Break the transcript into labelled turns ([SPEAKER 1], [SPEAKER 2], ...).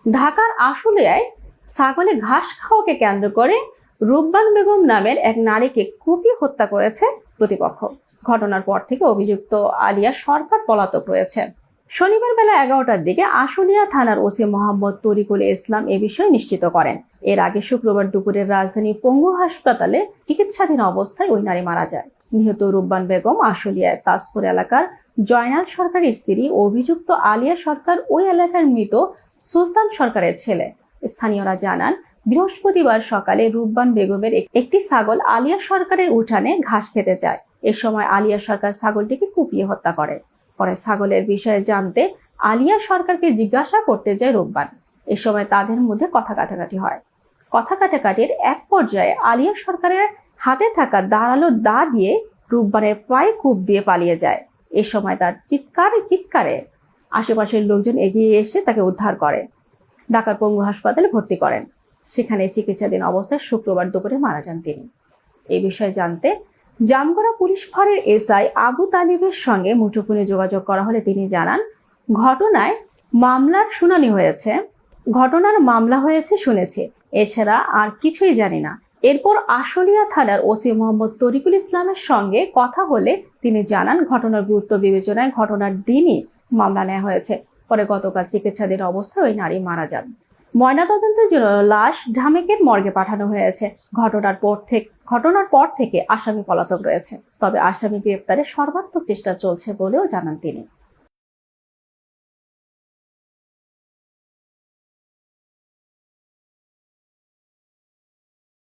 [SPEAKER 1] ঢাকার আশুলিয়ায় ছাগলে ঘাস খাওয়াকে কেন্দ্র করে রূপবান বেগম নামের এক নারীকে কুপিয়ে হত্যা করেছে প্রতিপক্ষ। ঘটনার পর থেকে অভিযুক্ত আলিয়া সরকার পলাতক রয়েছে। শনিবার বেলা 11টার দিকে আশুলিয়া থানার ওসি মোহাম্মদ তরিকুল ইসলাম এ বিষয়ে নিশ্চিত করেন। এর আগে শুক্রবার দুপুরে রাজধানী পঙ্গু হাসপাতালে চিকিৎসাধীন অবস্থায় ওই নারী মারা যায়। নিহত রূপবান বেগম আশুলিয়ার তাজপুর এলাকার জয়নাল সরকারের স্ত্রী। অভিযুক্ত আলিয়া সরকার ওই এলাকার মৃত সুলতান সরকারের ছেলে। স্থানীয়রা জানান, বৃহস্পতিবার সকালে রূপবান বেগমের একটি ছাগল আলিয়া সরকারের উঠানে ঘাস খেতে যায়। এ সময় আলিয়া সরকার ছাগলটিকে কুপিয়ে হত্যা করে। পরে ছাগলের বিষয়ে জানতে আলিয়া সরকারকে জিজ্ঞাসা করতে যায় রূপবান। এ সময় তাদের মধ্যে কথা কাটাকাটি হয়। কথা কাটাকাটির এক পর্যায়ে আলিয়া সরকারের হাতে থাকা ধারালো দা দিয়ে রূপবানের পায়ে কুপ দিয়ে পালিয়ে যায়। এ সময় তার চিৎকারে আশেপাশের লোকজন এগিয়ে এসে তাকে উদ্ধার করে ঢাকার পঙ্গু হাসপাতালে ভর্তি করেন। সেখানে চিকিৎসাধীন অবস্থায় শুক্রবার দুপুরে মারা যান তিনি। এই বিষয়ে জানতে জামগড়া পুলিশ ফাঁড়ির এসআই আবু তালিবের সঙ্গে মুঠোফোনে যোগাযোগ করা হলে তিনি জানান, ঘটনার মামলা হয়েছে শুনেছি, এছাড়া আর কিছুই জানি না। এরপর আশুলিয়া থানার ওসি মোহাম্মদ তরিকুল ইসলামের সঙ্গে কথা হলে তিনি জানান, ঘটনার গুরুত্ব বিবেচনায় ঘটনার দিনই মামলা নেওয়া হয়েছে। পরে গতকাল চিকিৎসাধীন অবস্থায় ওই নারী মারা যান। ময়নাতদন্তের জন্য লাশ ঢামেকের মর্গে পাঠানো হয়েছে। ঘটনার পর থেকে আসামি পলাতক রয়েছে, তবে আসামি গ্রেপ্তারে সর্বাত্মক চেষ্টা চলছে বলেও জানান তিনি।